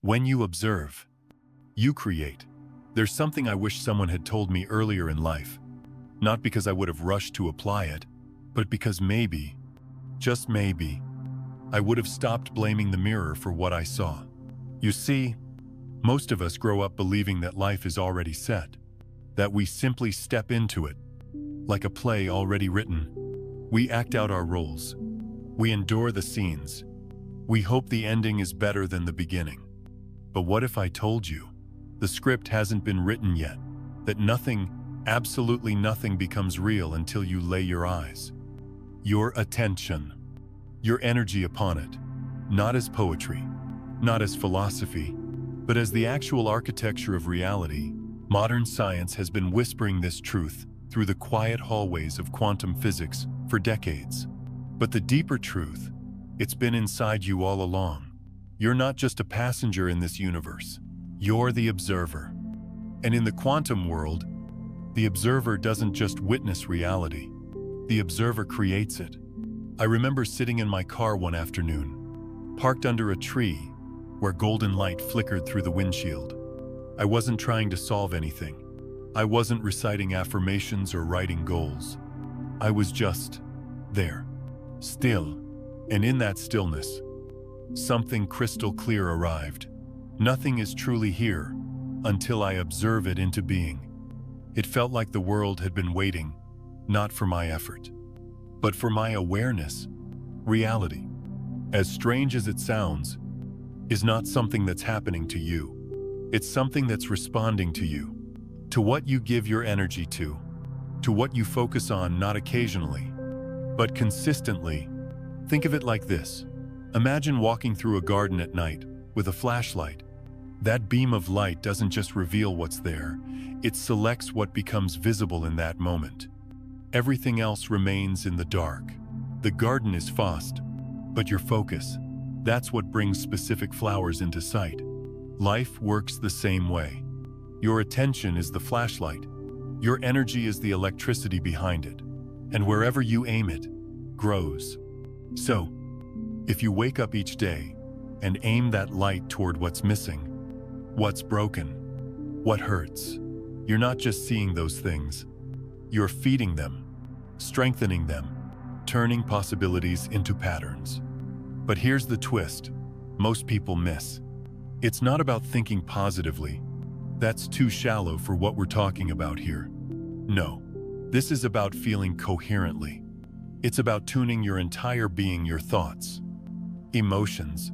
When you observe, you create. There's something I wish someone had told me earlier in life, not because I would have rushed to apply it, but because maybe, just maybe, I would have stopped blaming the mirror for what I saw. You see, most of us grow up believing that life is already set, that we simply step into it, like a play already written. We act out our roles. We endure the scenes. We hope the ending is better than the beginning. But what if I told you, the script hasn't been written yet, that nothing, absolutely nothing becomes real until you lay your eyes, your attention, your energy upon it, not as poetry, not as philosophy, but as the actual architecture of reality. Modern science has been whispering this truth through the quiet hallways of quantum physics for decades. But the deeper truth, it's been inside you all along. You're not just a passenger in this universe. You're the observer. And in the quantum world, the observer doesn't just witness reality. The observer creates it. I remember sitting in my car one afternoon, parked under a tree where golden light flickered through the windshield. I wasn't trying to solve anything. I wasn't reciting affirmations or writing goals. I was just there, still. And in that stillness, something crystal clear arrived. Nothing is truly here until I observe it into being. It felt like the world had been waiting, not for my effort, but for my awareness. Reality, as strange as it sounds, is not something that's happening to you. It's something that's responding to you, to what you give your energy to what you focus on, not occasionally, but consistently. Think of it like this. Imagine walking through a garden at night with a flashlight. That beam of light doesn't just reveal what's there, it selects what becomes visible in that moment. Everything else remains in the dark. The garden is fast, but your focus, that's what brings specific flowers into sight. Life works the same way. Your attention is the flashlight. Your energy is the electricity behind it. And wherever you aim it, grows. So, if you wake up each day and aim that light toward what's missing, what's broken, what hurts, you're not just seeing those things. You're feeding them, strengthening them, turning possibilities into patterns. But here's the twist most people miss. It's not about thinking positively. That's too shallow for what we're talking about here. No, this is about feeling coherently. It's about tuning your entire being, your thoughts, emotions,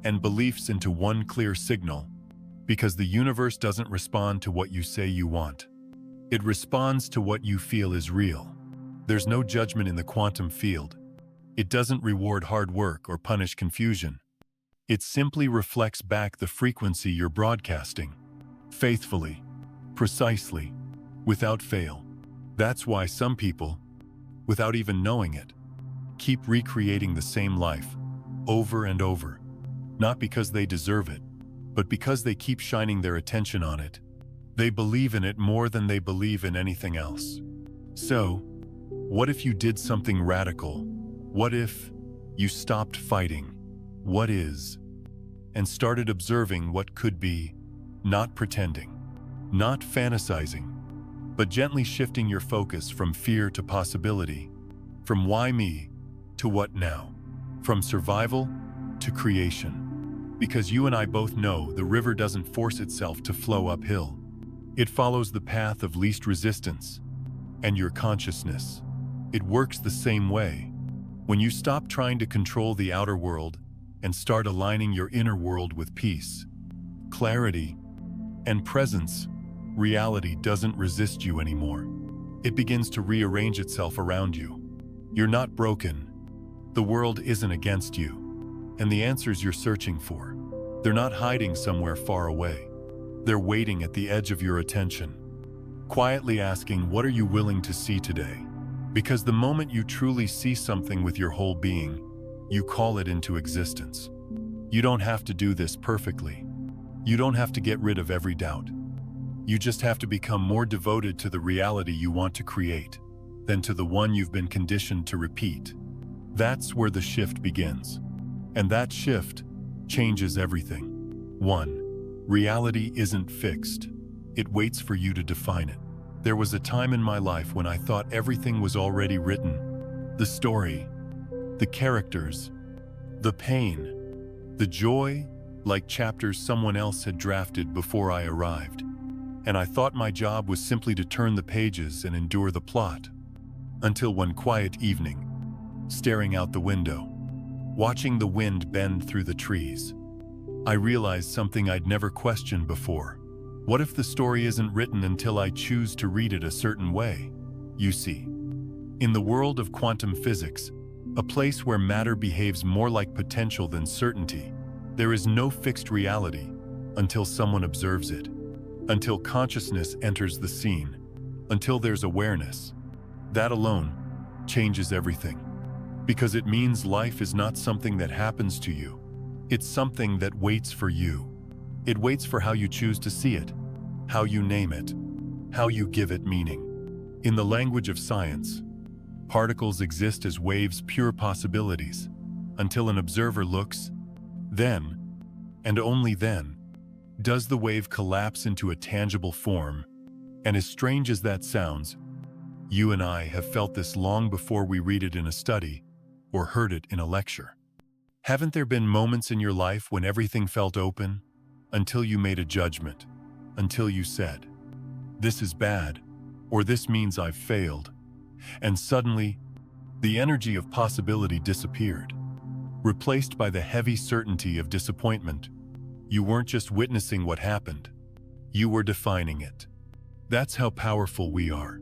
and beliefs into one clear signal, because the universe doesn't respond to what you say you want. It responds to what you feel is real. There's no judgment in the quantum field. It doesn't reward hard work or punish confusion. It simply reflects back the frequency you're broadcasting, faithfully, precisely, without fail. That's why some people, without even knowing it, keep recreating the same life over and over, not because they deserve it, but because they keep shining their attention on it. They believe in it more than they believe in anything else. So, what if you did something radical? What if you stopped fighting what is and started observing what could be, not pretending, not fantasizing, but gently shifting your focus from fear to possibility, from why me to what now, from survival to creation. Because you and I both know the river doesn't force itself to flow uphill. It follows the path of least resistance. And your consciousness, it works the same way. When you stop trying to control the outer world and start aligning your inner world with peace, clarity, and presence, reality doesn't resist you anymore. It begins to rearrange itself around you. You're not broken. The world isn't against you. And the answers you're searching for, they're not hiding somewhere far away. They're waiting at the edge of your attention, quietly asking, what are you willing to see today? Because the moment you truly see something with your whole being, you call it into existence. You don't have to do this perfectly. You don't have to get rid of every doubt. You just have to become more devoted to the reality you want to create than to the one you've been conditioned to repeat. That's where the shift begins. And that shift changes everything. 1. Reality isn't fixed. It waits for you to define it. There was a time in my life when I thought everything was already written. The story, the characters, the pain, the joy, like chapters someone else had drafted before I arrived. And I thought my job was simply to turn the pages and endure the plot. Until one quiet evening, staring out the window, watching the wind bend through the trees, I realized something I'd never questioned before. What if the story isn't written until I choose to read it a certain way? You see, in the world of quantum physics, a place where matter behaves more like potential than certainty, there is no fixed reality until someone observes it, until consciousness enters the scene, until there's awareness. That alone changes everything, because it means life is not something that happens to you. It's something that waits for you. It waits for how you choose to see it, how you name it, how you give it meaning. In the language of science, particles exist as waves, pure possibilities, until an observer looks. Then, and only then, does the wave collapse into a tangible form. And as strange as that sounds, you and I have felt this long before we read it in a study or heard it in a lecture. Haven't there been moments in your life when everything felt open, until you made a judgment, until you said, "This is bad," or "This means I've failed," and suddenly, the energy of possibility disappeared, replaced by the heavy certainty of disappointment? You weren't just witnessing what happened, you were defining it. That's how powerful we are,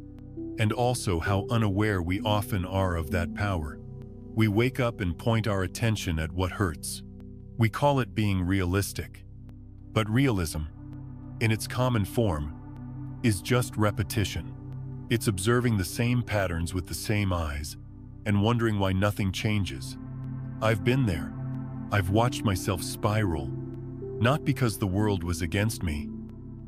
and also how unaware we often are of that power. We wake up and point our attention at what hurts. We call it being realistic. But realism, in its common form, is just repetition. It's observing the same patterns with the same eyes and wondering why nothing changes. I've been there. I've watched myself spiral, not because the world was against me,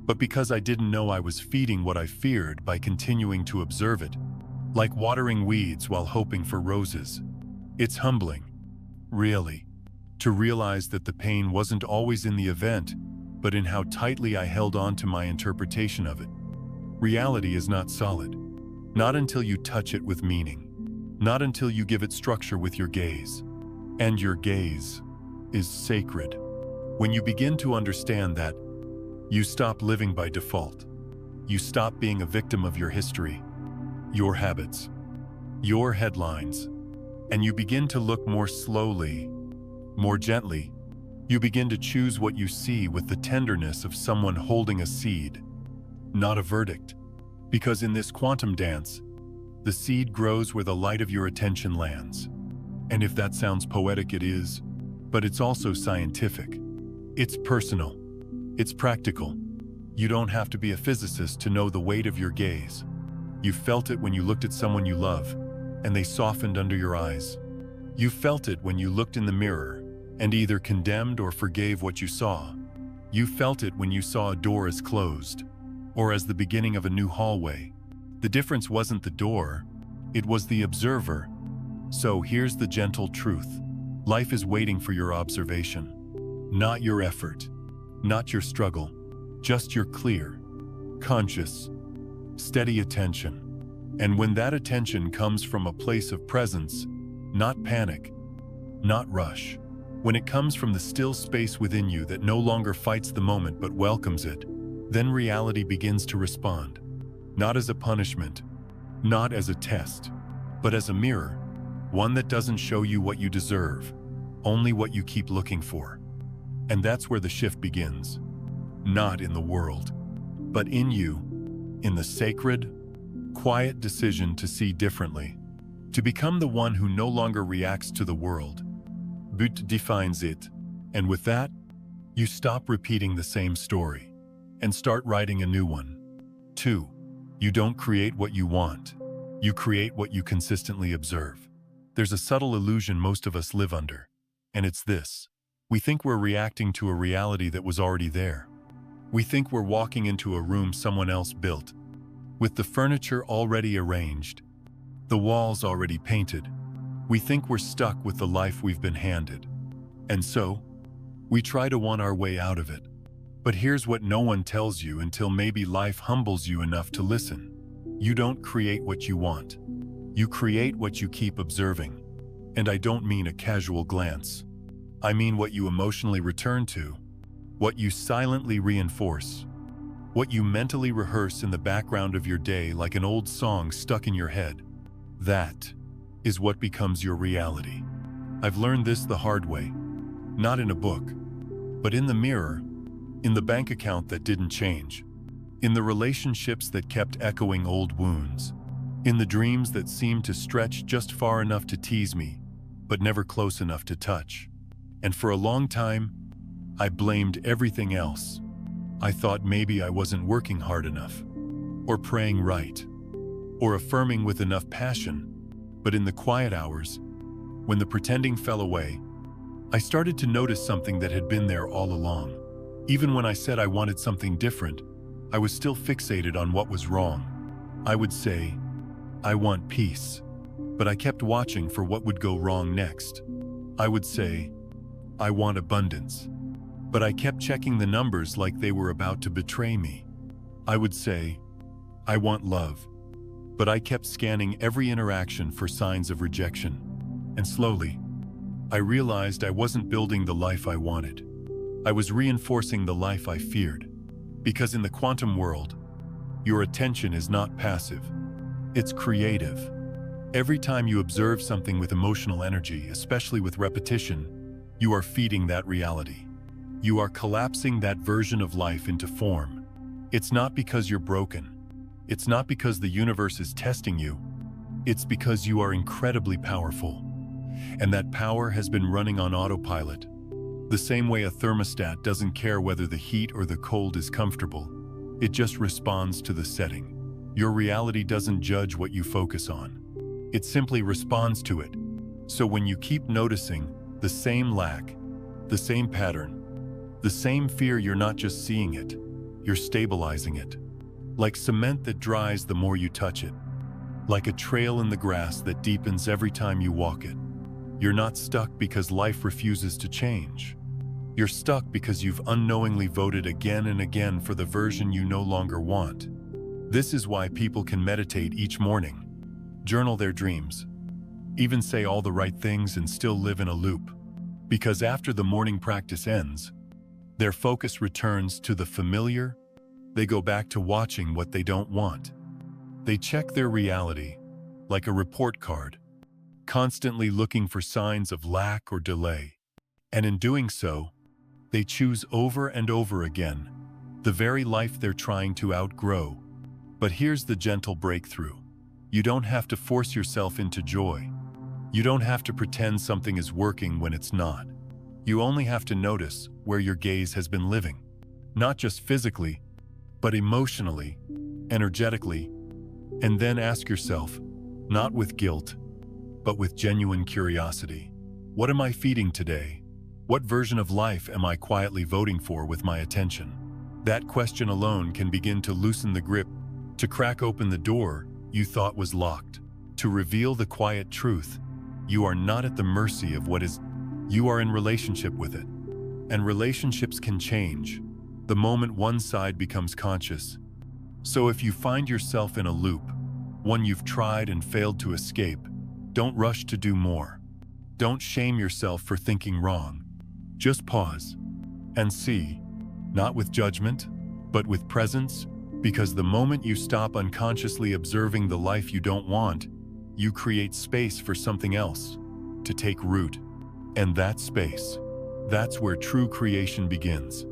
but because I didn't know I was feeding what I feared by continuing to observe it, like watering weeds while hoping for roses. It's humbling, really, to realize that the pain wasn't always in the event, but in how tightly I held on to my interpretation of it. Reality is not solid, not until you touch it with meaning, not until you give it structure with your gaze. And your gaze is sacred. When you begin to understand that, you stop living by default. You stop being a victim of your history, your habits, your headlines, and you begin to look more slowly, more gently. You begin to choose what you see with the tenderness of someone holding a seed, not a verdict. Because in this quantum dance, the seed grows where the light of your attention lands. And if that sounds poetic, it is, but it's also scientific. It's personal. It's practical. You don't have to be a physicist to know the weight of your gaze. You felt it when you looked at someone you love, and they softened under your eyes. You felt it when you looked in the mirror and either condemned or forgave what you saw. You felt it when you saw a door as closed, or as the beginning of a new hallway. The difference wasn't the door, it was the observer. So here's the gentle truth. Life is waiting for your observation. Not your effort, not your struggle, just your clear, conscious, steady attention. And when that attention comes from a place of presence, not panic, not rush, when it comes from the still space within you that no longer fights the moment but welcomes it, then reality begins to respond. Not as a punishment, not as a test, but as a mirror, one that doesn't show you what you deserve, only what you keep looking for. And that's where the shift begins. Not in the world, but in you, in the sacred, quiet decision to see differently, to become the one who no longer reacts to the world, but defines it. And with that, you stop repeating the same story and start writing a new one. 2. You don't create what you want. You create what you consistently observe. There's a subtle illusion most of us live under, and it's this. We think we're reacting to a reality that was already there. We think we're walking into a room someone else built, with the furniture already arranged, the walls already painted. We think we're stuck with the life we've been handed. And so, We try to want our way out of it. But here's what no one tells you until maybe life humbles you enough to listen. You don't create what you want. You create what you keep observing. And I don't mean a casual glance. I mean what you emotionally return to, what you silently reinforce, what you mentally rehearse in the background of your day like an old song stuck in your head. That is what becomes your reality. I've learned this the hard way, not in a book, but in the mirror, in the bank account that didn't change, in the relationships that kept echoing old wounds, in the dreams that seemed to stretch just far enough to tease me, but never close enough to touch. And for a long time, I blamed everything else. I thought maybe I wasn't working hard enough, or praying right, or affirming with enough passion. But in the quiet hours, when the pretending fell away, I started to notice something that had been there all along. Even when I said I wanted something different, I was still fixated on what was wrong. I would say, I want peace, but I kept watching for what would go wrong next. I would say, I want abundance, but I kept checking the numbers like they were about to betray me. I would say, I want love, but I kept scanning every interaction for signs of rejection. And slowly, I realized I wasn't building the life I wanted. I was reinforcing the life I feared. Because in the quantum world, your attention is not passive. It's creative. Every time you observe something with emotional energy, especially with repetition, you are feeding that reality. You are collapsing that version of life into form. It's not because you're broken. It's not because the universe is testing you. It's because you are incredibly powerful. And that power has been running on autopilot. The same way a thermostat doesn't care whether the heat or the cold is comfortable. It just responds to the setting. Your reality doesn't judge what you focus on. It simply responds to it. So when you keep noticing the same lack, the same pattern, the same fear, you're not just seeing it, you're stabilizing it. Like cement that dries the more you touch it. Like a trail in the grass that deepens every time you walk it. You're not stuck because life refuses to change. You're stuck because you've unknowingly voted again and again for the version you no longer want. This is why people can meditate each morning, journal their dreams, even say all the right things and still live in a loop. Because after the morning practice ends, their focus returns to the familiar. They go back to watching what they don't want. They check their reality like a report card, constantly looking for signs of lack or delay. And in doing so, they choose over and over again the very life they're trying to outgrow. But here's the gentle breakthrough. You don't have to force yourself into joy. You don't have to pretend something is working when it's not. You only have to notice where your gaze has been living. Not just physically, but emotionally, energetically. And then ask yourself, not with guilt, but with genuine curiosity. What am I feeding today? What version of life am I quietly voting for with my attention? That question alone can begin to loosen the grip, to crack open the door you thought was locked, to reveal the quiet truth. You are not at the mercy of what is. You are in relationship with it. And relationships can change the moment one side becomes conscious. So if you find yourself in a loop, one you've tried and failed to escape, don't rush to do more. Don't shame yourself for thinking wrong. Just pause and see, not with judgment, but with presence, because the moment you stop unconsciously observing the life you don't want, you create space for something else to take root. And that space, that's where true creation begins.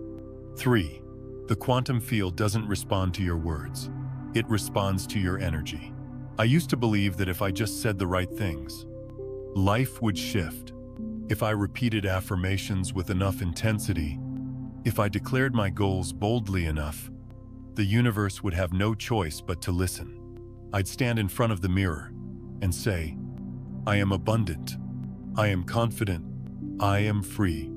3. The quantum field doesn't respond to your words. It responds to your energy. I used to believe that if I just said the right things, life would shift. If I repeated affirmations with enough intensity, if I declared my goals boldly enough, the universe would have no choice but to listen. I'd stand in front of the mirror and say, I am abundant, I am confident, I am free.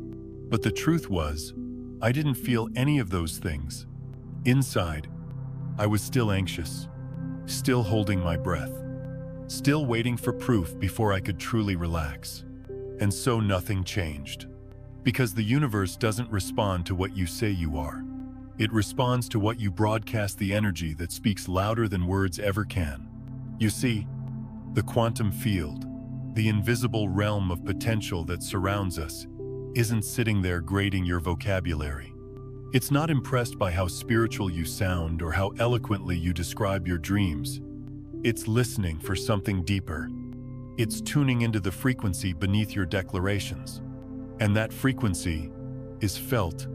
But the truth was, I didn't feel any of those things. Inside, I was still anxious, still holding my breath, still waiting for proof before I could truly relax. And so nothing changed. Because the universe doesn't respond to what you say you are. It responds to what you broadcast, the energy that speaks louder than words ever can. You see, the quantum field, the invisible realm of potential that surrounds us, isn't sitting there grading your vocabulary. It's not impressed by how spiritual you sound or how eloquently you describe your dreams. It's listening for something deeper. It's tuning into the frequency beneath your declarations. And that frequency is felt,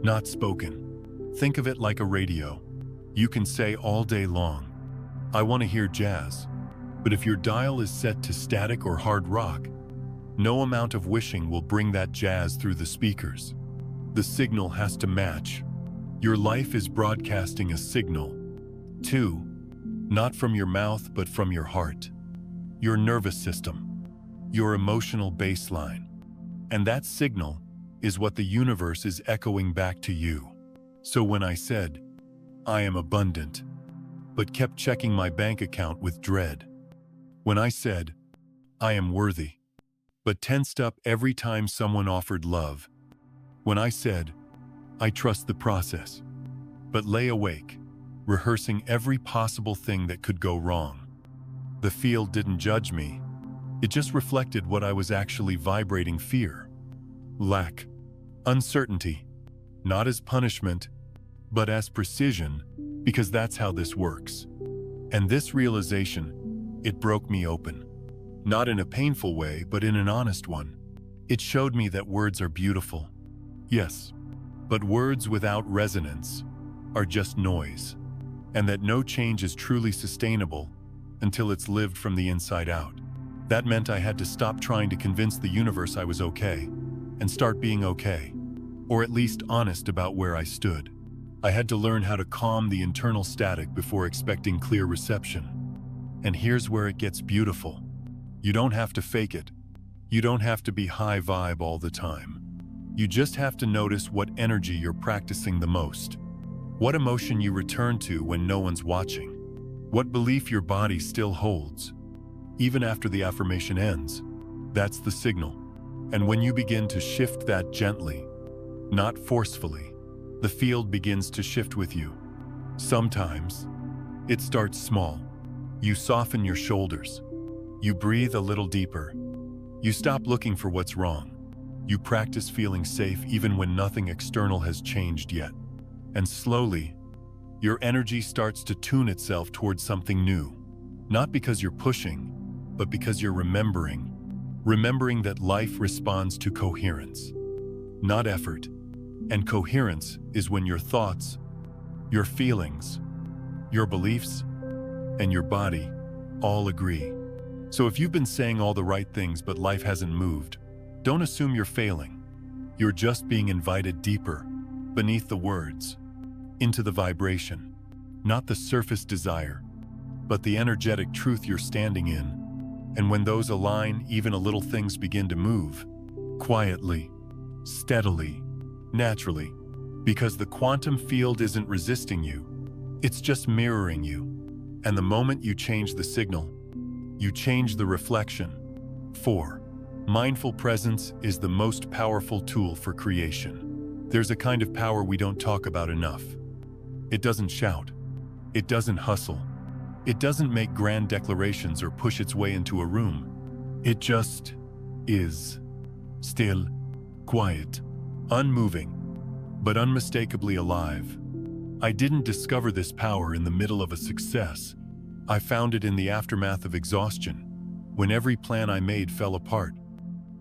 not spoken. Think of it like a radio. You can say all day long, "I want to hear jazz." But if your dial is set to static or hard rock, no amount of wishing will bring that jazz through the speakers. The signal has to match. Your life is broadcasting a signal, too, not from your mouth but from your heart, your nervous system, your emotional baseline. And that signal is what the universe is echoing back to you. So when I said, "I am abundant," but kept checking my bank account with dread. When I said, "I am worthy," but tensed up every time someone offered love. When I said, "I trust the process," but lay awake, rehearsing every possible thing that could go wrong. The field didn't judge me. It just reflected what I was actually vibrating: fear, lack, uncertainty, not as punishment, but as precision, because that's how this works. And this realization, it broke me open. Not in a painful way, but in an honest one. It showed me that words are beautiful. Yes, but words without resonance are just noise, and that no change is truly sustainable until it's lived from the inside out. That meant I had to stop trying to convince the universe I was okay and start being okay, or at least honest about where I stood. I had to learn how to calm the internal static before expecting clear reception. And here's where it gets beautiful. You don't have to fake it. You don't have to be high vibe all the time. You just have to notice what energy you're practicing the most. What emotion you return to when no one's watching. What belief your body still holds, even after the affirmation ends. That's the signal. And when you begin to shift that gently, not forcefully, the field begins to shift with you. Sometimes it starts small. You soften your shoulders. You breathe a little deeper. You stop looking for what's wrong. You practice feeling safe even when nothing external has changed yet. And slowly, your energy starts to tune itself towards something new. Not because you're pushing, but because you're remembering. Remembering that life responds to coherence, not effort. And coherence is when your thoughts, your feelings, your beliefs, and your body all agree. So if you've been saying all the right things but life hasn't moved, don't assume you're failing. You're just being invited deeper, beneath the words, into the vibration, not the surface desire, but the energetic truth you're standing in. And when those align, even a little things begin to move, quietly, steadily, naturally, because the quantum field isn't resisting you, it's just mirroring you. And the moment you change the signal, you change the reflection. 4. Mindful presence is the most powerful tool for creation. There's a kind of power we don't talk about enough. It doesn't shout. It doesn't hustle. It doesn't make grand declarations or push its way into a room. It just is. Still, quiet, unmoving, but unmistakably alive. I didn't discover this power in the middle of a success. I found it in the aftermath of exhaustion, when every plan I made fell apart,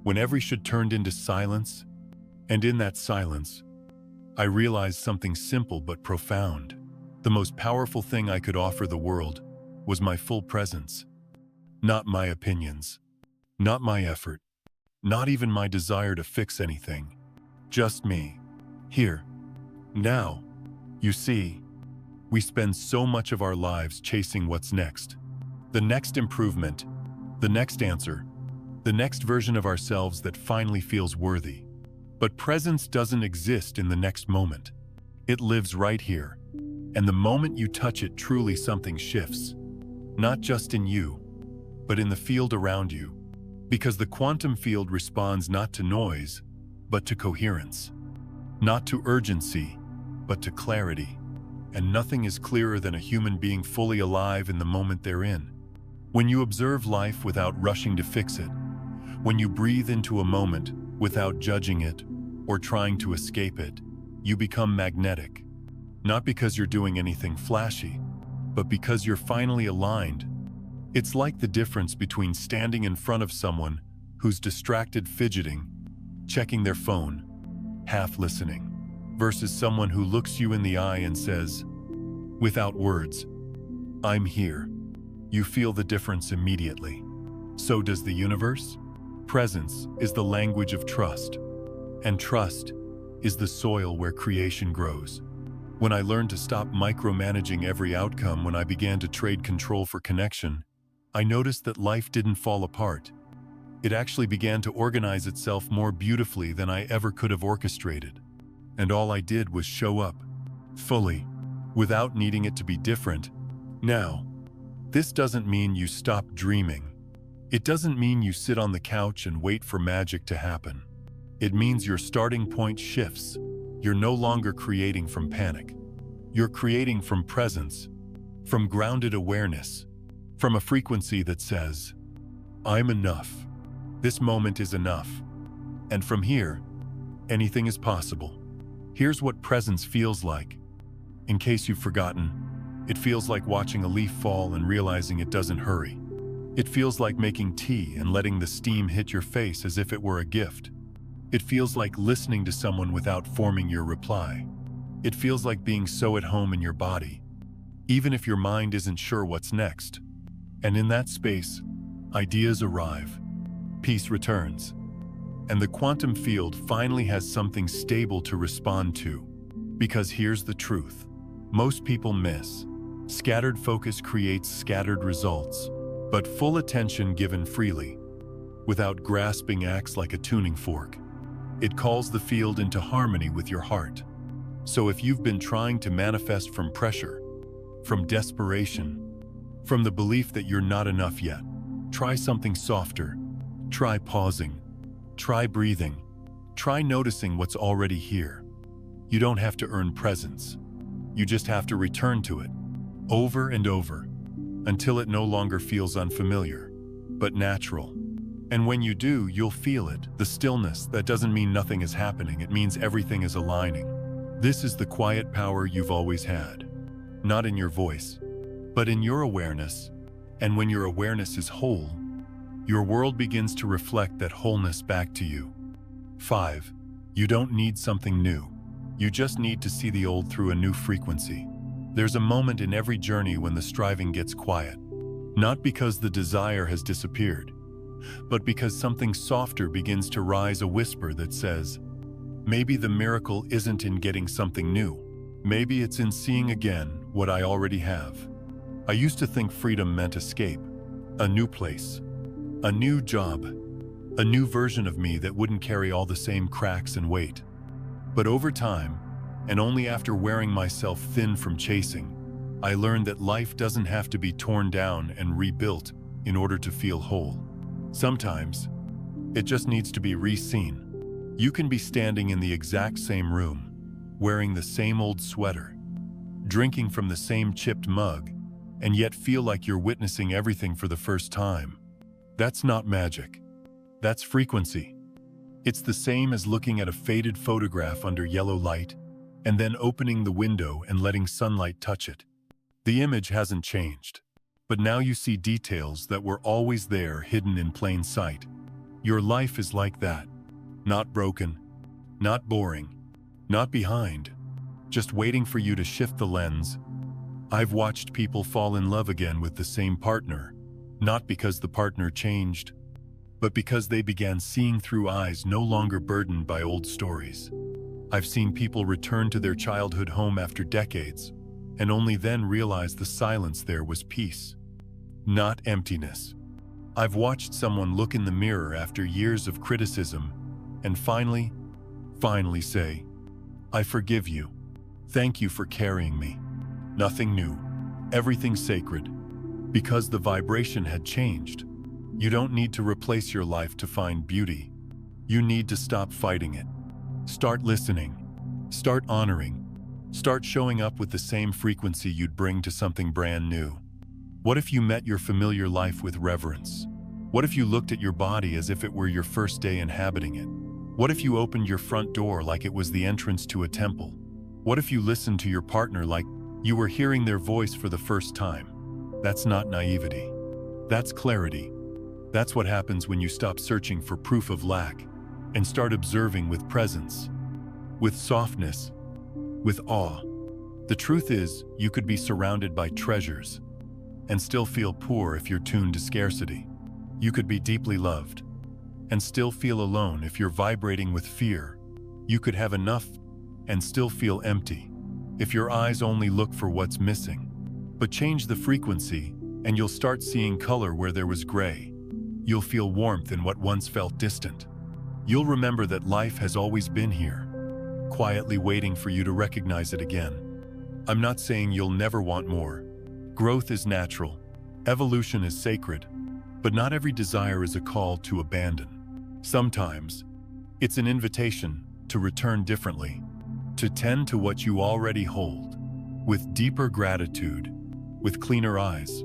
when every should turned into silence. And in that silence, I realized something simple but profound. The most powerful thing I could offer the world was my full presence. Not my opinions, not my effort, not even my desire to fix anything. Just me. Here. Now. You see, we spend so much of our lives chasing what's next. The next improvement, the next answer, the next version of ourselves that finally feels worthy. But presence doesn't exist in the next moment. It lives right here. And the moment you touch it, truly something shifts. Not just in you, but in the field around you. Because the quantum field responds not to noise, but to coherence. Not to urgency, but to clarity. And nothing is clearer than a human being fully alive in the moment they're in. When you observe life without rushing to fix it, when you breathe into a moment without judging it or trying to escape it, you become magnetic. Not because you're doing anything flashy, but because you're finally aligned. It's like the difference between standing in front of someone who's distracted fidgeting, checking their phone, half listening, versus someone who looks you in the eye and says, without words, "I'm here." You feel the difference immediately. So does the universe. Presence is the language of trust, and trust is the soil where creation grows. When I learned to stop micromanaging every outcome, when I began to trade control for connection, I noticed that life didn't fall apart. It actually began to organize itself more beautifully than I ever could have orchestrated. And all I did was show up, fully, without needing it to be different. Now, this doesn't mean you stop dreaming. It doesn't mean you sit on the couch and wait for magic to happen. It means your starting point shifts. You're no longer creating from panic. You're creating from presence, from grounded awareness, from a frequency that says, "I'm enough. This moment is enough." And from here, anything is possible. Here's what presence feels like. In case you've forgotten, it feels like watching a leaf fall and realizing it doesn't hurry. It feels like making tea and letting the steam hit your face as if it were a gift. It feels like listening to someone without forming your reply. It feels like being so at home in your body, even if your mind isn't sure what's next. And in that space, ideas arrive, peace returns, and the quantum field finally has something stable to respond to. Because here's the truth. Most people miss. Scattered focus creates scattered results, but full attention given freely, without grasping, acts like a tuning fork. It calls the field into harmony with your heart. So if you've been trying to manifest from pressure, from desperation, from the belief that you're not enough yet, try something softer. Try pausing. Try breathing. Try noticing what's already here. You don't have to earn presence. You just have to return to it, over and over, until it no longer feels unfamiliar, but natural. And when you do, you'll feel it, the stillness. That doesn't mean nothing is happening, it means everything is aligning. This is the quiet power you've always had. Not in your voice, but in your awareness. And when your awareness is whole, your world begins to reflect that wholeness back to you. 5. You don't need something new. You just need to see the old through a new frequency. There's a moment in every journey when the striving gets quiet. Not because the desire has disappeared, but because something softer begins to rise, a whisper that says, maybe the miracle isn't in getting something new. Maybe it's in seeing again what I already have. I used to think freedom meant escape, a new place, a new job, a new version of me that wouldn't carry all the same cracks and weight. But over time, and only after wearing myself thin from chasing, I learned that life doesn't have to be torn down and rebuilt in order to feel whole. Sometimes, it just needs to be re-seen. You can be standing in the exact same room, wearing the same old sweater, drinking from the same chipped mug, and yet feel like you're witnessing everything for the first time. That's not magic. That's frequency. It's the same as looking at a faded photograph under yellow light, and then opening the window and letting sunlight touch it. The image hasn't changed, but now you see details that were always there, hidden in plain sight. Your life is like that. Not broken, not boring, not behind, just waiting for you to shift the lens. I've watched people fall in love again with the same partner, not because the partner changed, but because they began seeing through eyes no longer burdened by old stories. I've seen people return to their childhood home after decades, and only then realize the silence there was peace, not emptiness. I've watched someone look in the mirror after years of criticism and finally say, "I forgive you. Thank you for carrying me." Nothing new, everything sacred, because the vibration had changed. You don't need to replace your life to find beauty. You need to stop fighting it. Start listening. Start honoring. Start showing up with the same frequency you'd bring to something brand new. What if you met your familiar life with reverence? What if you looked at your body as if it were your first day inhabiting it? What if you opened your front door like it was the entrance to a temple? What if you listened to your partner like you were hearing their voice for the first time? That's not naivety. That's clarity. That's what happens when you stop searching for proof of lack and start observing with presence, with softness, with awe. The truth is, you could be surrounded by treasures and still feel poor if you're tuned to scarcity. You could be deeply loved and still feel alone if you're vibrating with fear. You could have enough and still feel empty if your eyes only look for what's missing. But change the frequency and you'll start seeing color where there was gray. You'll feel warmth in what once felt distant. You'll remember that life has always been here, quietly waiting for you to recognize it again. I'm not saying you'll never want more. Growth is natural. Evolution is sacred. But not every desire is a call to abandon. Sometimes, it's an invitation to return differently, to tend to what you already hold, with deeper gratitude, with cleaner eyes,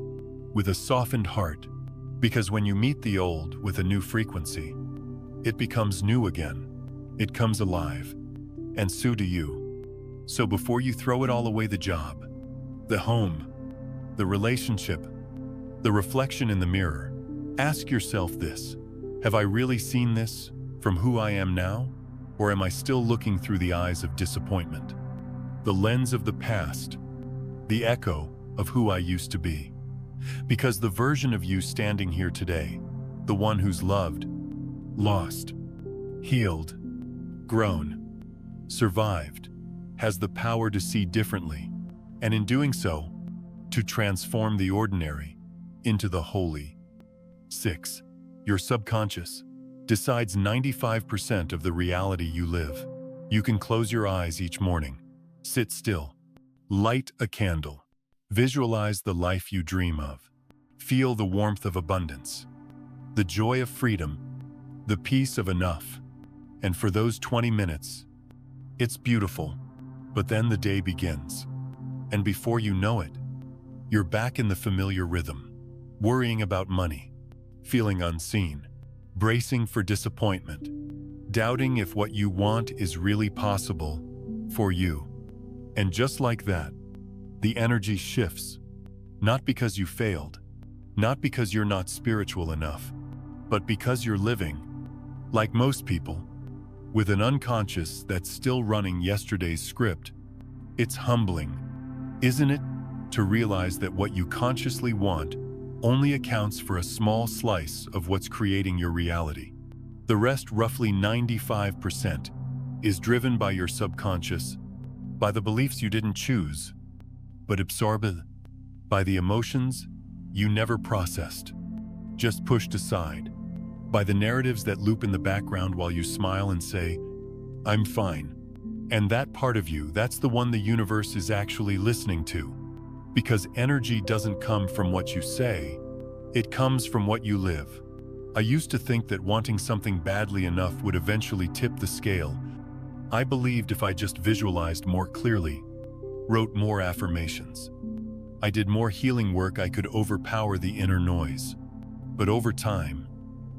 with a softened heart. Because when you meet the old with a new frequency, it becomes new again. It comes alive. And so do you. So before you throw it all away, the job, the home, the relationship, the reflection in the mirror, ask yourself this: have I really seen this from who I am now? Or am I still looking through the eyes of disappointment? The lens of the past, the echo of who I used to be. Because the version of you standing here today, the one who's loved, lost, healed, grown, survived, has the power to see differently, and in doing so, to transform the ordinary into the holy. 6. Your subconscious decides 95% of the reality you live. You can close your eyes each morning, sit still, light a candle, visualize the life you dream of, feel the warmth of abundance, the joy of freedom, the peace of enough. And for those 20 minutes, it's beautiful. But then the day begins. And before you know it, you're back in the familiar rhythm, worrying about money, feeling unseen, bracing for disappointment, doubting if what you want is really possible for you. And just like that, the energy shifts, not because you failed, not because you're not spiritual enough, but because you're living, like most people, with an unconscious that's still running yesterday's script. It's humbling, isn't it, to realize that what you consciously want only accounts for a small slice of what's creating your reality. The rest, roughly 95%, is driven by your subconscious, by the beliefs you didn't choose, but absorbed, by the emotions you never processed, just pushed aside, by the narratives that loop in the background while you smile and say, "I'm fine." And that part of you, that's the one the universe is actually listening to. Because energy doesn't come from what you say, it comes from what you live. I used to think that wanting something badly enough would eventually tip the scale. I believed if I just visualized more clearly, wrote more affirmations, I did more healing work, I could overpower the inner noise. But over time,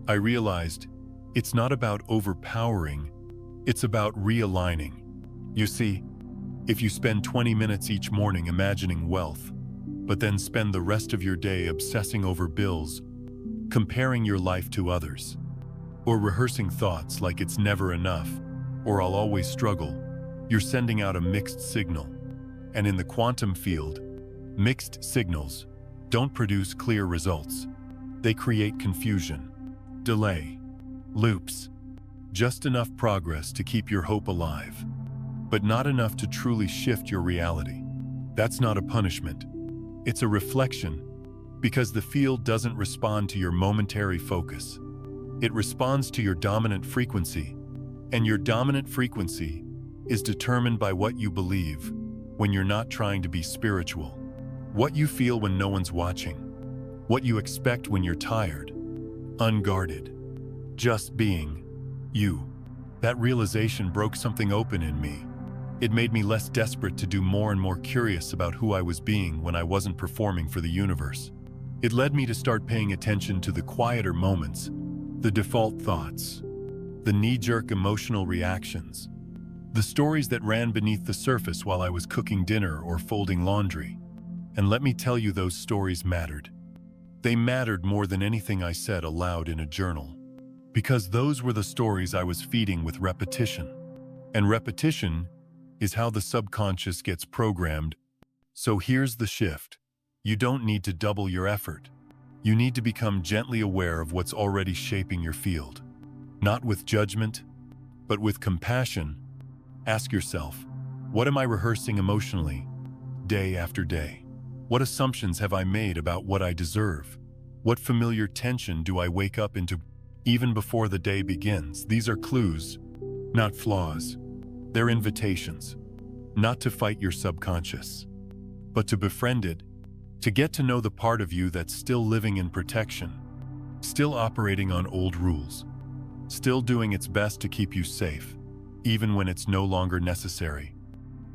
I realized it's not about overpowering, it's about realigning. You see, if you spend 20 minutes each morning imagining wealth, but then spend the rest of your day obsessing over bills, comparing your life to others, or rehearsing thoughts like it's never enough, or I'll always struggle, you're sending out a mixed signal. And in the quantum field, mixed signals don't produce clear results. They create confusion, delay, loops, just enough progress to keep your hope alive, but not enough to truly shift your reality. That's not a punishment. It's a reflection, because the field doesn't respond to your momentary focus. It responds to your dominant frequency, and your dominant frequency is determined by what you believe when you're not trying to be spiritual, what you feel when no one's watching, what you expect when you're tired, unguarded, just being you. That realization broke something open in me. It made me less desperate to do more and more curious about who I was being when I wasn't performing for the universe. It led me to start paying attention to the quieter moments, the default thoughts, the knee-jerk emotional reactions, the stories that ran beneath the surface while I was cooking dinner or folding laundry. And let me tell you, those stories mattered. They mattered more than anything I said aloud in a journal. Because those were the stories I was feeding with repetition. And repetition is how the subconscious gets programmed. So here's the shift. You don't need to double your effort. You need to become gently aware of what's already shaping your field. Not with judgment, but with compassion. Ask yourself, what am I rehearsing emotionally, day after day? What assumptions have I made about what I deserve? What familiar tension do I wake up into even before the day begins? These are clues, not flaws. They're invitations, not to fight your subconscious, but to befriend it, to get to know the part of you that's still living in protection, still operating on old rules, still doing its best to keep you safe, even when it's no longer necessary.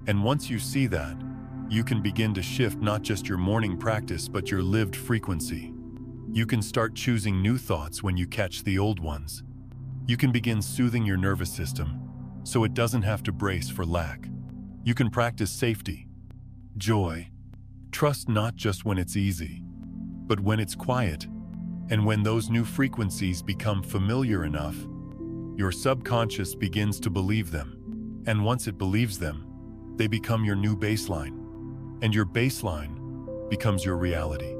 And once you see that, you can begin to shift not just your morning practice but your lived frequency. You can start choosing new thoughts when you catch the old ones. You can begin soothing your nervous system so it doesn't have to brace for lack. You can practice safety, joy, trust not just when it's easy, but when it's quiet. And when those new frequencies become familiar enough, your subconscious begins to believe them. And once it believes them, they become your new baseline. And your baseline becomes your reality.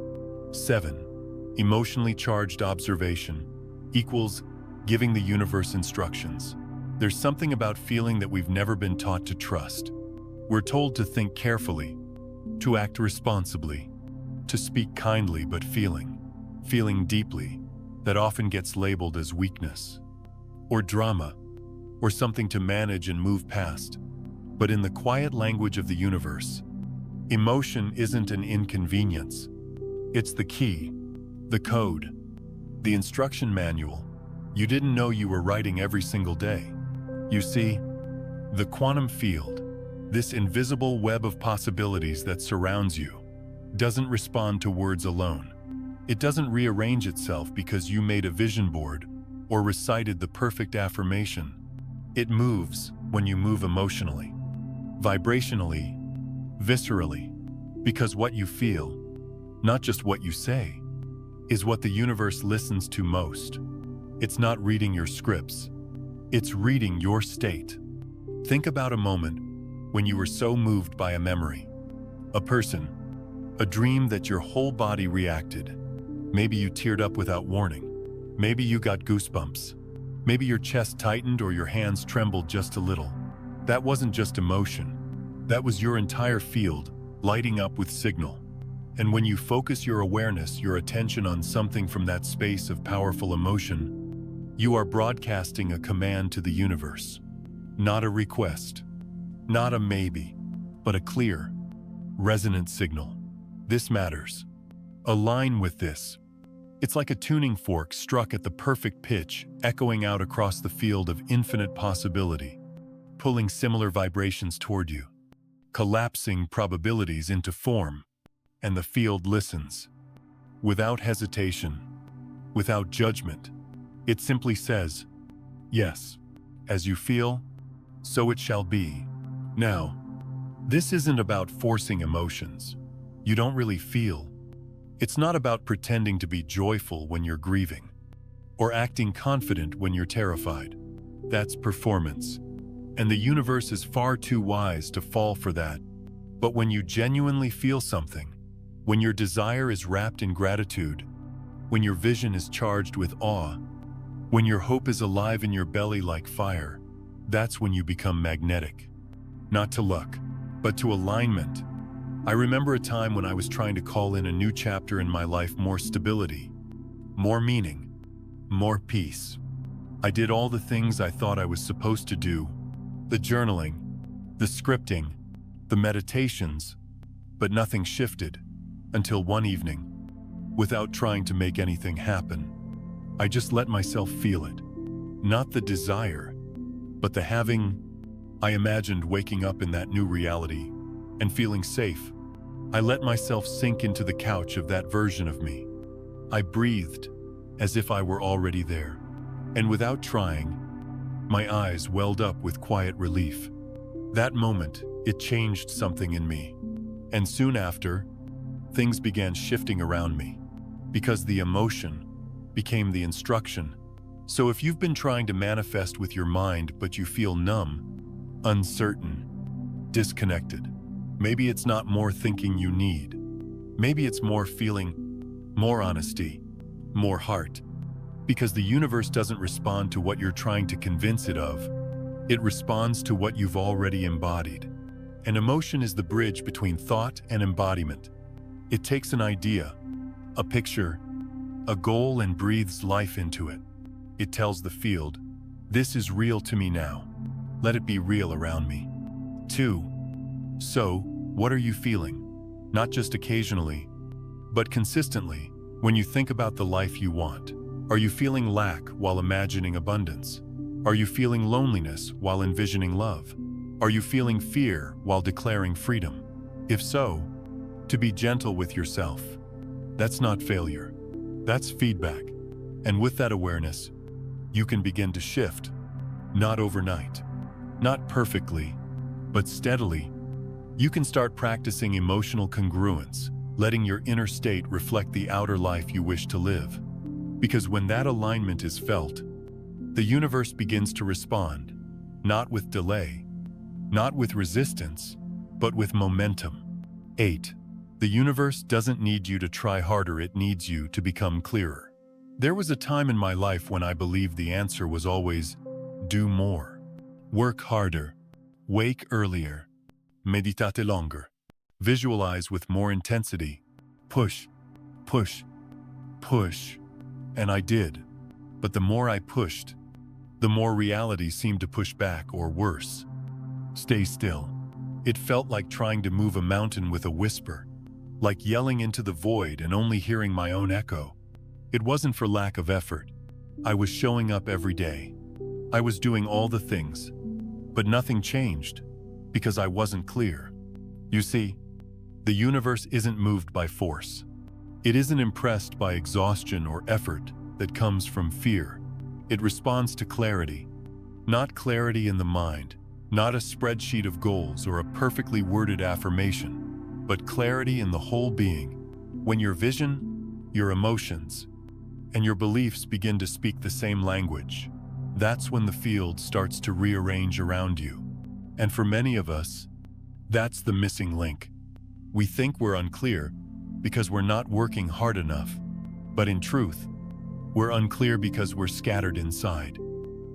7. Emotionally charged observation equals giving the universe instructions. There's something about feeling that we've never been taught to trust. We're told to think carefully, to act responsibly, to speak kindly, but feeling deeply, that often gets labeled as weakness, or drama, or something to manage and move past. But in the quiet language of the universe, emotion isn't an inconvenience. It's the key, the code, the instruction manual you didn't know you were writing every single day. You see, the quantum field, this invisible web of possibilities that surrounds you, doesn't respond to words alone. It doesn't rearrange itself because you made a vision board or recited the perfect affirmation. It moves when you move emotionally, vibrationally, viscerally, because what you feel, not just what you say, is what the universe listens to most. It's not reading your scripts, it's reading your state. Think about a moment when you were so moved by a memory, a person, a dream that your whole body reacted. Maybe you teared up without warning. Maybe you got goosebumps. Maybe your chest tightened or your hands trembled just a little. That wasn't just emotion. That was your entire field lighting up with signal. And when you focus your awareness, your attention on something from that space of powerful emotion, you are broadcasting a command to the universe. Not a request, not a maybe, but a clear, resonant signal. This matters. Align with this. It's like a tuning fork struck at the perfect pitch, echoing out across the field of infinite possibility, pulling similar vibrations toward you, collapsing probabilities into form, and the field listens. Without hesitation, without judgment, it simply says, yes, as you feel, so it shall be. Now, this isn't about forcing emotions you don't really feel. It's not about pretending to be joyful when you're grieving, or acting confident when you're terrified. That's performance, and the universe is far too wise to fall for that. But when you genuinely feel something, when your desire is wrapped in gratitude, when your vision is charged with awe, when your hope is alive in your belly like fire, that's when you become magnetic. Not to luck, but to alignment. I remember a time when I was trying to call in a new chapter in my life, more stability, more meaning, more peace. I did all the things I thought I was supposed to do, the journaling, the scripting, the meditations, but nothing shifted until one evening, without trying to make anything happen. I just let myself feel it. Not the desire, But the having, I imagined waking up in that new reality and feeling safe. I let myself sink into the couch of that version of me. I breathed as if I were already there. And without trying, my eyes welled up with quiet relief. That moment, it changed something in me. And soon after, things began shifting around me, because the emotion became the instruction. So if you've been trying to manifest with your mind but you feel numb, uncertain, disconnected, maybe it's not more thinking you need. Maybe it's more feeling, more honesty, more heart. Because the universe doesn't respond to what you're trying to convince it of. It responds to what you've already embodied. And emotion is the bridge between thought and embodiment. It takes an idea, a picture, a goal, and breathes life into it. It tells the field, this is real to me now. Let it be real around me. 2. So, what are you feeling? Not just occasionally, but consistently, when you think about the life you want. Are you feeling lack while imagining abundance? Are you feeling loneliness while envisioning love? Are you feeling fear while declaring freedom? If so, to be gentle with yourself. That's not failure. That's feedback. And with that awareness, you can begin to shift. Not overnight, not perfectly, but steadily. You can start practicing emotional congruence, letting your inner state reflect the outer life you wish to live. Because when that alignment is felt, the universe begins to respond, not with delay, not with resistance, but with momentum. 8. The universe doesn't need you to try harder, it needs you to become clearer. There was a time in my life when I believed the answer was always, do more. Work harder. Wake earlier. Meditate longer. Visualize with more intensity. Push, push, push. And I did. But the more I pushed, the more reality seemed to push back, or worse. Stay still. It felt like trying to move a mountain with a whisper, like yelling into the void and only hearing my own echo. It wasn't for lack of effort. I was showing up every day. I was doing all the things, but nothing changed because I wasn't clear. You see, the universe isn't moved by force. It isn't impressed by exhaustion or effort that comes from fear. It responds to clarity. Not clarity in the mind, not a spreadsheet of goals or a perfectly worded affirmation, but clarity in the whole being. When your vision, your emotions, and your beliefs begin to speak the same language, that's when the field starts to rearrange around you. And for many of us, that's the missing link. We think we're unclear because we're not working hard enough. But in truth, we're unclear because we're scattered inside.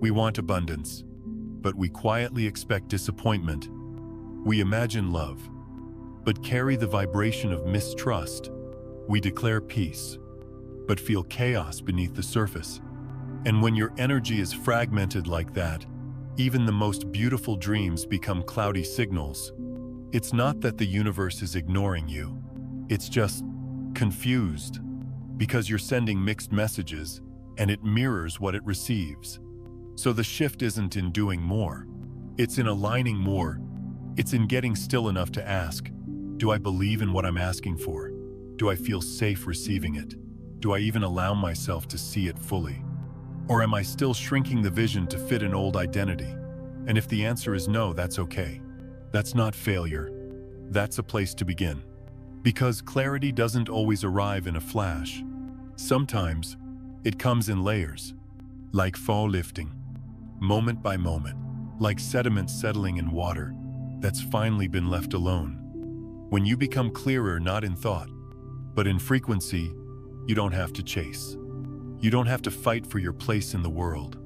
We want abundance, but we quietly expect disappointment. We imagine love, but carry the vibration of mistrust. We declare peace, but feel chaos beneath the surface. And when your energy is fragmented like that, even the most beautiful dreams become cloudy signals. It's not that the universe is ignoring you. It's just confused, because you're sending mixed messages and it mirrors what it receives. So the shift isn't in doing more. It's in aligning more. It's in getting still enough to ask, do I believe in what I'm asking for? Do I feel safe receiving it? Do I even allow myself to see it fully? Or am I still shrinking the vision to fit an old identity? And if the answer is no, that's okay. That's not failure. That's a place to begin. Because clarity doesn't always arrive in a flash. Sometimes it comes in layers, like fall lifting, moment by moment, like sediment settling in water that's finally been left alone. When you become clearer, not in thought, but in frequency, you don't have to chase. You don't have to fight for your place in the world.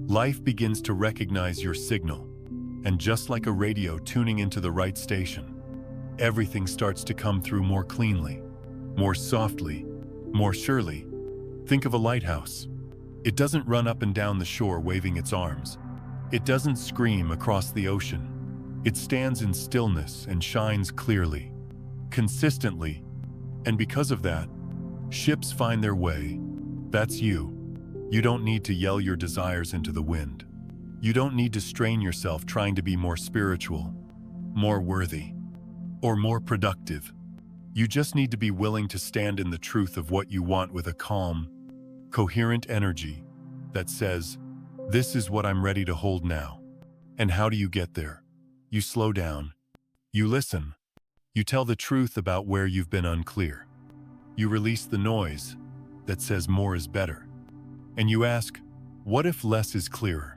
Life begins to recognize your signal, and just like a radio tuning into the right station, everything starts to come through more cleanly, more softly, more surely. Think of a lighthouse. It doesn't run up and down the shore waving its arms. It doesn't scream across the ocean. It stands in stillness and shines clearly, consistently, and because of that, ships find their way. That's you. You don't need to yell your desires into the wind. You don't need to strain yourself trying to be more spiritual, more worthy, or more productive. You just need to be willing to stand in the truth of what you want with a calm, coherent energy that says, "This is what I'm ready to hold now." And how do you get there? You slow down. You listen. You tell the truth about where you've been unclear. You release the noise that says more is better. And you ask, what if less is clearer?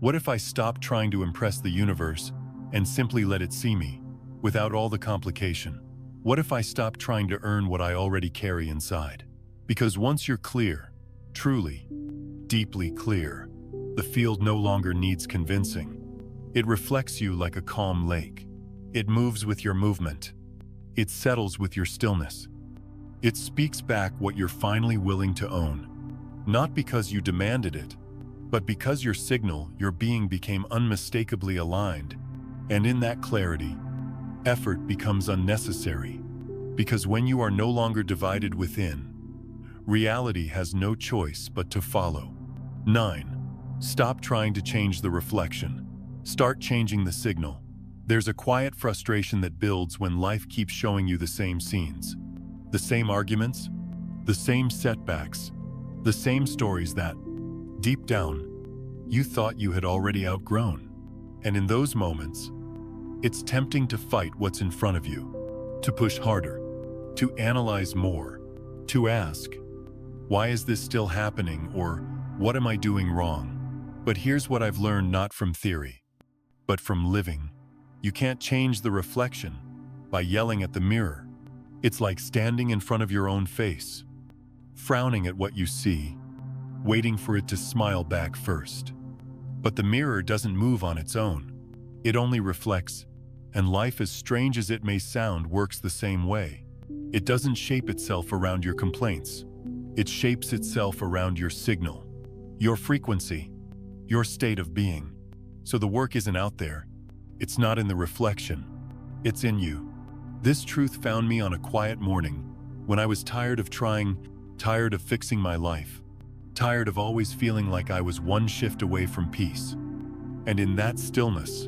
What if I stop trying to impress the universe and simply let it see me, without all the complication? What if I stop trying to earn what I already carry inside? Because once you're clear, truly, deeply clear, the field no longer needs convincing. It reflects you like a calm lake. It moves with your movement. It settles with your stillness. It speaks back what you're finally willing to own. Not because you demanded it, but because your signal, your being became unmistakably aligned. And in that clarity, effort becomes unnecessary. Because when you are no longer divided within, reality has no choice but to follow. 9. Stop trying to change the reflection. Start changing the signal. There's a quiet frustration that builds when life keeps showing you the same scenes. The same arguments, the same setbacks, the same stories that, deep down, you thought you had already outgrown. And in those moments, it's tempting to fight what's in front of you, to push harder, to analyze more, to ask, why is this still happening, or what am I doing wrong? But here's what I've learned, not from theory, but from living. You can't change the reflection by yelling at the mirror. It's like standing in front of your own face, frowning at what you see, waiting for it to smile back first. But the mirror doesn't move on its own. It only reflects, and life, as strange as it may sound, works the same way. It doesn't shape itself around your complaints. It shapes itself around your signal, your frequency, your state of being. So the work isn't out there. It's not in the reflection. It's in you. This truth found me on a quiet morning when I was tired of trying, tired of fixing my life, tired of always feeling like I was one shift away from peace. And in that stillness,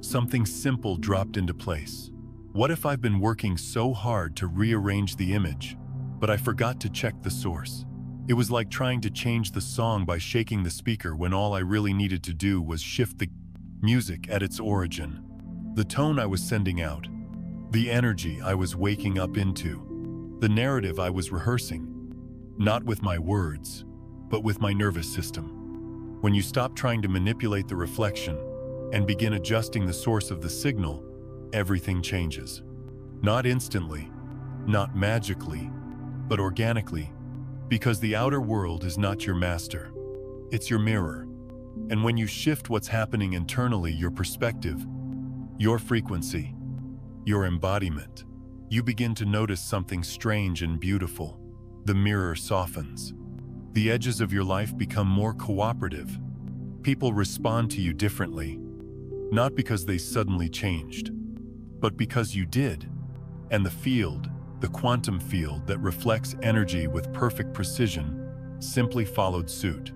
something simple dropped into place. What if I've been working so hard to rearrange the image, but I forgot to check the source? It was like trying to change the song by shaking the speaker when all I really needed to do was shift the music at its origin. The tone I was sending out, the energy I was waking up into, the narrative I was rehearsing, not with my words, but with my nervous system. When you stop trying to manipulate the reflection and begin adjusting the source of the signal, everything changes. Not instantly, not magically, but organically, because the outer world is not your master. It's your mirror. And when you shift what's happening internally, your perspective, your frequency, your embodiment, you begin to notice something strange and beautiful. The mirror softens. The edges of your life become more cooperative. People respond to you differently, not because they suddenly changed, but because you did. And the field, the quantum field that reflects energy with perfect precision, simply followed suit.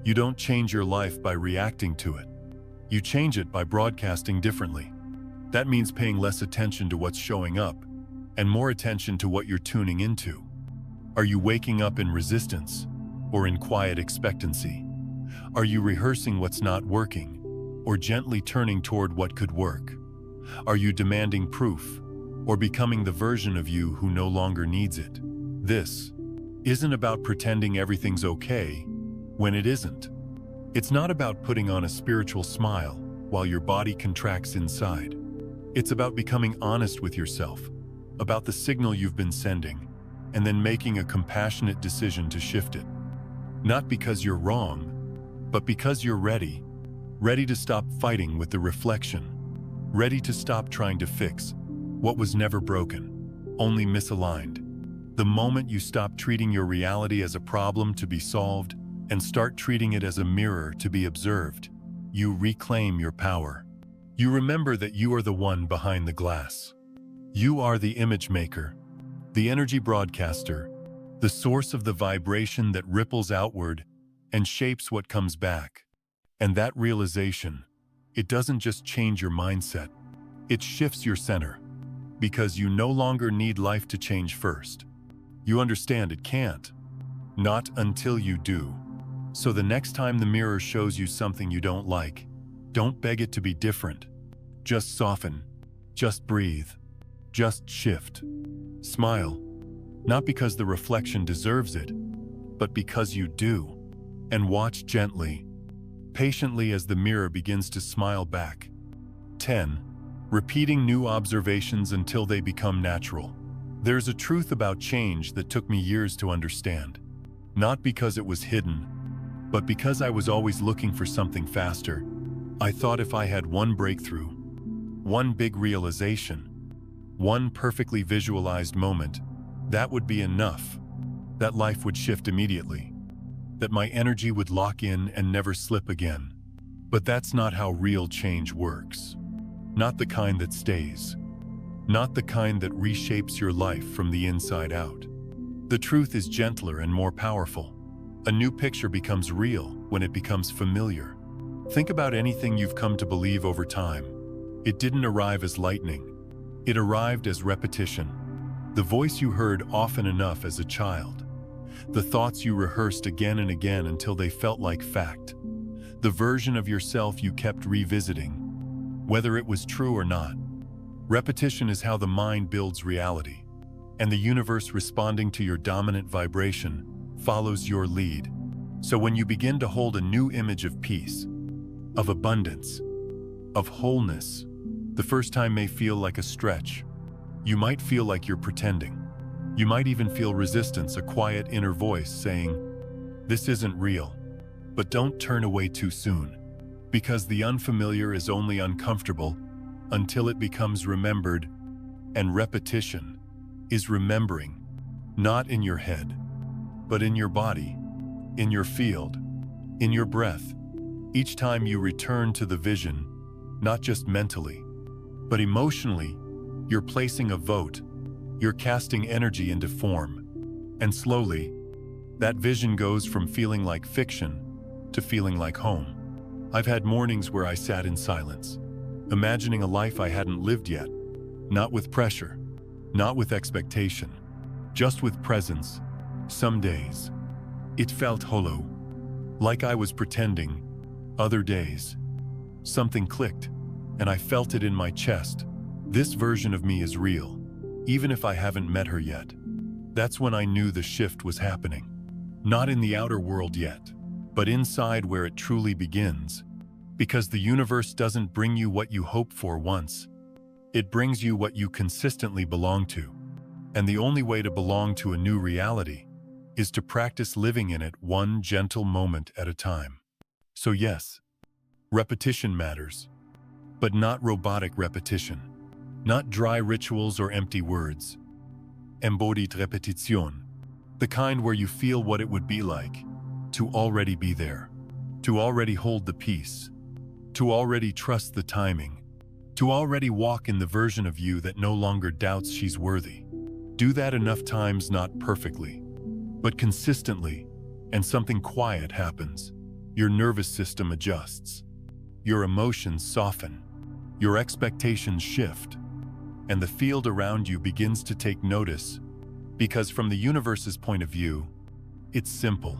You don't change your life by reacting to it. You change it by broadcasting differently. That means paying less attention to what's showing up and more attention to what you're tuning into. Are you waking up in resistance or in quiet expectancy? Are you rehearsing what's not working or gently turning toward what could work? Are you demanding proof or becoming the version of you who no longer needs it? This isn't about pretending everything's okay when it isn't. It's not about putting on a spiritual smile while your body contracts inside. It's about becoming honest with yourself, about the signal you've been sending, and then making a compassionate decision to shift it. Not because you're wrong, but because you're ready. Ready to stop fighting with the reflection. Ready to stop trying to fix what was never broken, only misaligned. The moment you stop treating your reality as a problem to be solved and start treating it as a mirror to be observed, you reclaim your power. You remember that you are the one behind the glass. You are the image maker, the energy broadcaster, the source of the vibration that ripples outward and shapes what comes back. And that realization, it doesn't just change your mindset, it shifts your center. Because you no longer need life to change first. You understand it can't. Not until you do. So the next time the mirror shows you something you don't like, don't beg it to be different. Just soften. Just breathe. Just shift. Smile. Not because the reflection deserves it, but because you do. And watch gently, patiently as the mirror begins to smile back. 10. Repeating new observations until they become natural. There's a truth about change that took me years to understand. Not because it was hidden, but because I was always looking for something faster. I thought if I had one breakthrough, one big realization, one perfectly visualized moment, that would be enough. That life would shift immediately. That my energy would lock in and never slip again. But that's not how real change works. Not the kind that stays. Not the kind that reshapes your life from the inside out. The truth is gentler and more powerful. A new picture becomes real when it becomes familiar. Think about anything you've come to believe over time. It didn't arrive as lightning. It arrived as repetition. The voice you heard often enough as a child. The thoughts you rehearsed again and again until they felt like fact. The version of yourself you kept revisiting, whether it was true or not. Repetition is how the mind builds reality, and the universe, responding to your dominant vibration, follows your lead. So when you begin to hold a new image of peace, of abundance, of wholeness, the first time may feel like a stretch. You might feel like you're pretending. You might even feel resistance, a quiet inner voice saying, "This isn't real." But don't turn away too soon, because the unfamiliar is only uncomfortable until it becomes remembered, and repetition is remembering, not in your head, but in your body, in your field, in your breath. Each time you return to the vision, not just mentally, but emotionally, you're placing a vote, you're casting energy into form, and slowly, that vision goes from feeling like fiction to feeling like home. I've had mornings where I sat in silence, imagining a life I hadn't lived yet, not with pressure, not with expectation, just with presence. Some days, it felt hollow, like I was pretending. Other days, something clicked, and I felt it in my chest. This version of me is real, even if I haven't met her yet. That's when I knew the shift was happening. Not in the outer world yet, but inside where it truly begins. Because the universe doesn't bring you what you hope for once. It brings you what you consistently belong to. And the only way to belong to a new reality is to practice living in it one gentle moment at a time. So yes, repetition matters, but not robotic repetition. Not dry rituals or empty words. Embodied repetition, the kind where you feel what it would be like to already be there, to already hold the peace, to already trust the timing, to already walk in the version of you that no longer doubts she's worthy. Do that enough times, not perfectly, but consistently, and something quiet happens. Your nervous system adjusts, your emotions soften, your expectations shift, and the field around you begins to take notice. Because from the universe's point of view, it's simple.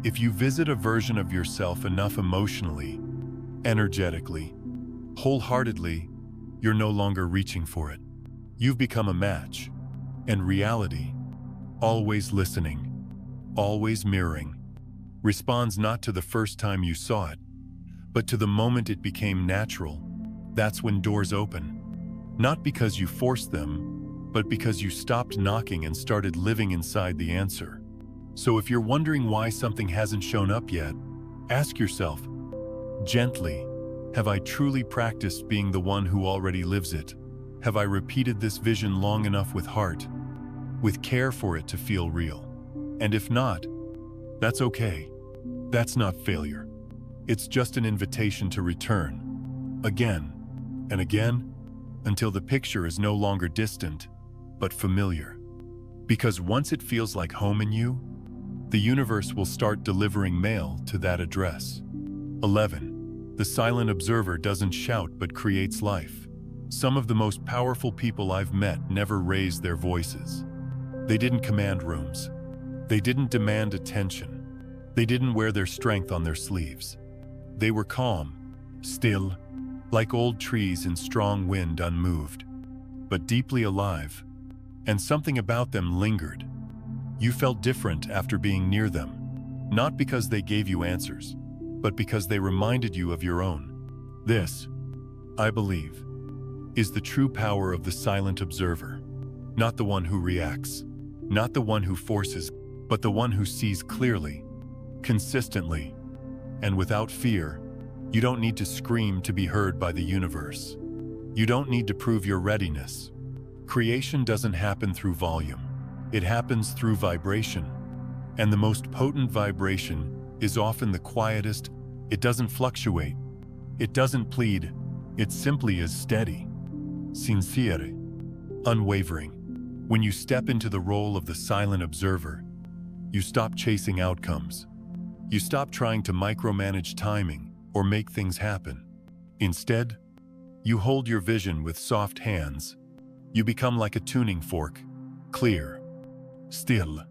If you visit a version of yourself enough emotionally, energetically, wholeheartedly, you're no longer reaching for it. You've become a match. And reality, always listening, always mirroring, responds not to the first time you saw it, but to the moment it became natural. That's when doors open. Not because you forced them, but because you stopped knocking and started living inside the answer. So if you're wondering why something hasn't shown up yet, ask yourself, gently, have I truly practiced being the one who already lives it? Have I repeated this vision long enough with heart, with care for it to feel real? And if not, that's okay. That's not failure. It's just an invitation to return, again and again, until the picture is no longer distant, but familiar. Because once it feels like home in you, the universe will start delivering mail to that address. 11. The silent observer doesn't shout but creates life. Some of the most powerful people I've met never raised their voices. They didn't command rooms. They didn't demand attention. They didn't wear their strength on their sleeves. They were calm, still, like old trees in strong wind, unmoved, but deeply alive. And something about them lingered. You felt different after being near them, not because they gave you answers, but because they reminded you of your own. This, I believe, is the true power of the silent observer. Not the one who reacts, not the one who forces, but the one who sees clearly, consistently, and without fear. You don't need to scream to be heard by the universe. You don't need to prove your readiness. Creation doesn't happen through volume. It happens through vibration. And the most potent vibration is often the quietest. It doesn't fluctuate. It doesn't plead. It simply is steady, sincere, unwavering. When you step into the role of the silent observer, you stop chasing outcomes. You stop trying to micromanage timing or make things happen. Instead, you hold your vision with soft hands. You become like a tuning fork, clear, still,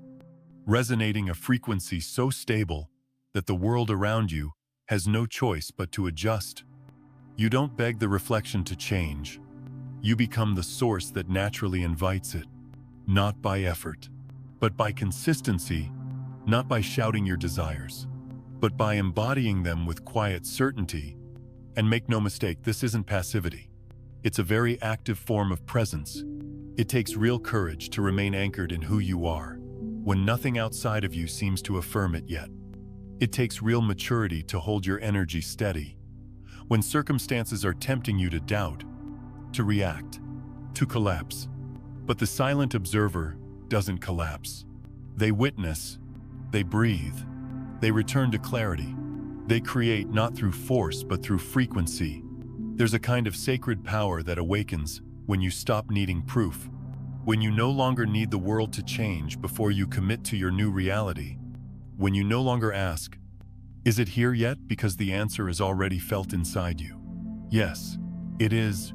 resonating a frequency so stable that the world around you has no choice but to adjust. You don't beg the reflection to change. You become the source that naturally invites it, not by effort, but by consistency, not by shouting your desires, but by embodying them with quiet certainty. And make no mistake, this isn't passivity. It's a very active form of presence. It takes real courage to remain anchored in who you are, when nothing outside of you seems to affirm it yet. It takes real maturity to hold your energy steady, when circumstances are tempting you to doubt, to react, to collapse. But the silent observer doesn't collapse. They witness, they breathe, they return to clarity. They create not through force but through frequency. There's a kind of sacred power that awakens when you stop needing proof, when you no longer need the world to change before you commit to your new reality, when you no longer ask, "Is it here yet?" because the answer is already felt inside you. Yes, it is.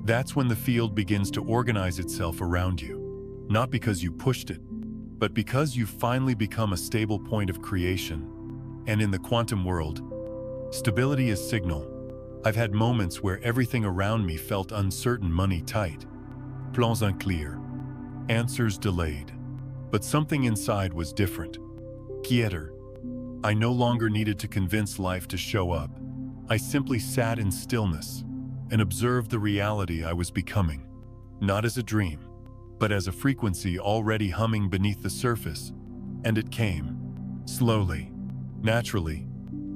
That's when the field begins to organize itself around you, not because you pushed it, but because you've finally become a stable point of creation. And in the quantum world, stability is signal. I've had moments where everything around me felt uncertain, money tight, plans unclear, answers delayed. But something inside was different. Quieter. I no longer needed to convince life to show up. I simply sat in stillness and observed the reality I was becoming, not as a dream, but as a frequency already humming beneath the surface. And it came, slowly, naturally,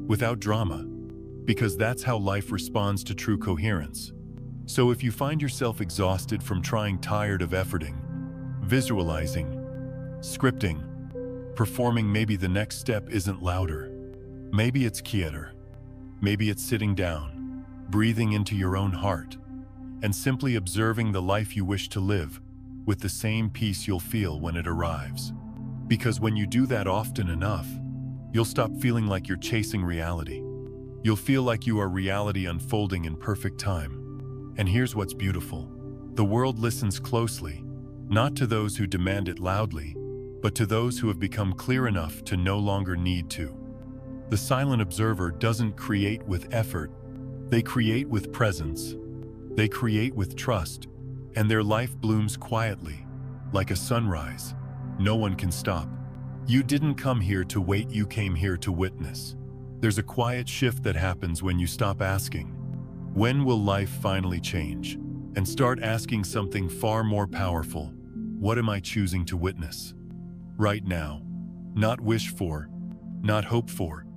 without drama, because that's how life responds to true coherence. So if you find yourself exhausted from trying, tired of efforting, visualizing, scripting, performing, maybe the next step isn't louder. Maybe it's quieter. Maybe it's sitting down, breathing into your own heart, and simply observing the life you wish to live with the same peace you'll feel when it arrives. Because when you do that often enough, you'll stop feeling like you're chasing reality. You'll feel like you are reality unfolding in perfect time. And here's what's beautiful. The world listens closely, not to those who demand it loudly, but to those who have become clear enough to no longer need to. The silent observer doesn't create with effort. They create with presence. They create with trust, and their life blooms quietly, like a sunrise. No one can stop. You didn't come here to wait, you came here to witness. There's a quiet shift that happens when you stop asking, "When will life finally change?" and start asking something far more powerful. What am I choosing to witness? Right now. Not wish for, not hope for,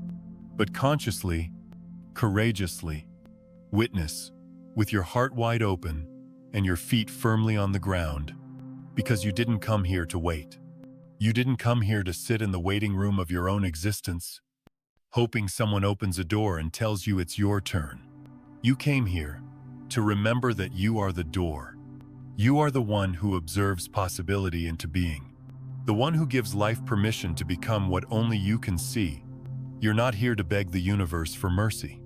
but consciously, courageously. Witness, with your heart wide open and your feet firmly on the ground, because you didn't come here to wait. You didn't come here to sit in the waiting room of your own existence, hoping someone opens a door and tells you it's your turn. You came here to remember that you are the door. You are the one who observes possibility into being, the one who gives life permission to become what only you can see. You're not here to beg the universe for mercy.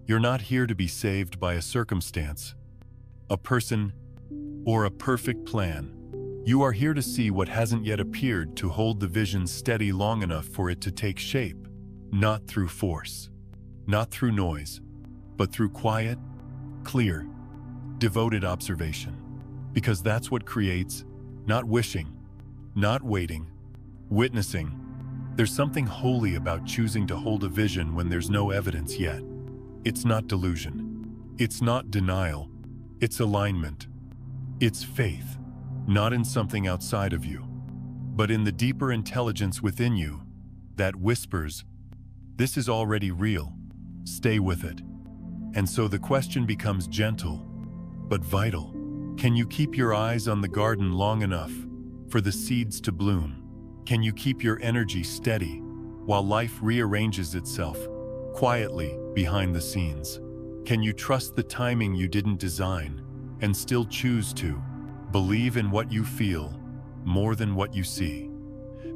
You're not here to be saved by a circumstance, a person, or a perfect plan. You are here to see what hasn't yet appeared, to hold the vision steady long enough for it to take shape, not through force, not through noise, but through quiet, clear, devoted observation. Because that's what creates, not wishing, not waiting, witnessing. There's something holy about choosing to hold a vision when there's no evidence yet. It's not delusion. It's not denial. It's alignment. It's faith, not in something outside of you, but in the deeper intelligence within you that whispers, "This is already real. Stay with it." And so the question becomes gentle, but vital. Can you keep your eyes on the garden long enough for the seeds to bloom? Can you keep your energy steady while life rearranges itself quietly behind the scenes? Can you trust the timing you didn't design and still choose to believe in what you feel more than what you see?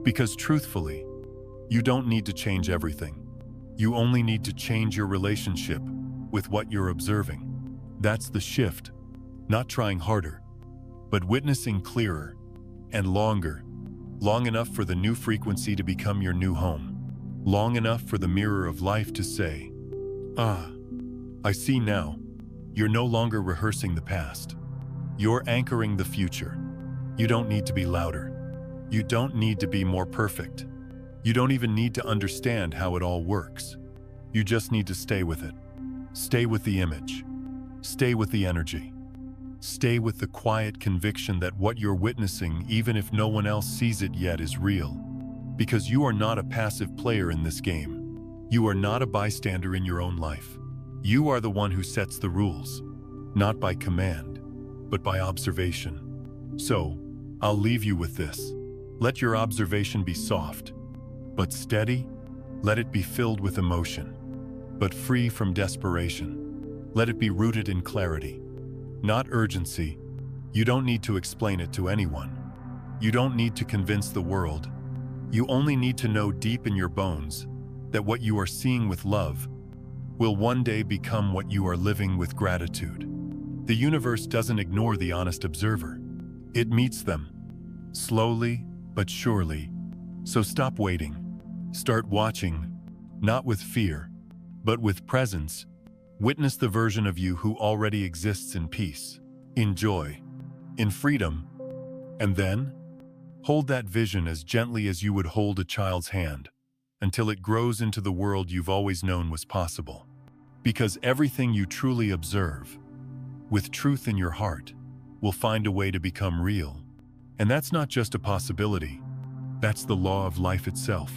Because truthfully, you don't need to change everything. You only need to change your relationship with what you're observing. That's the shift, not trying harder, but witnessing clearer and longer, long enough for the new frequency to become your new home, long enough for the mirror of life to say, "Ah, I see now." You're no longer rehearsing the past. You're anchoring the future. You don't need to be louder. You don't need to be more perfect. You don't even need to understand how it all works. You just need to stay with it. Stay with the image. Stay with the energy. Stay with the quiet conviction that what you're witnessing, even if no one else sees it yet, is real. Because you are not a passive player in this game. You are not a bystander in your own life. You are the one who sets the rules, not by command, but by observation. So, I'll leave you with this. Let your observation be soft, but steady. Let it be filled with emotion, but free from desperation. Let it be rooted in clarity, not urgency. You don't need to explain it to anyone. You don't need to convince the world. You only need to know deep in your bones that what you are seeing with love will one day become what you are living with gratitude. The universe doesn't ignore the honest observer. It meets them, slowly but surely. So stop waiting. Start watching, not with fear, but with presence. Witness the version of you who already exists in peace, in joy, in freedom. And then, hold that vision as gently as you would hold a child's hand, until it grows into the world you've always known was possible. Because everything you truly observe, with truth in your heart, will find a way to become real. And that's not just a possibility. That's the law of life itself.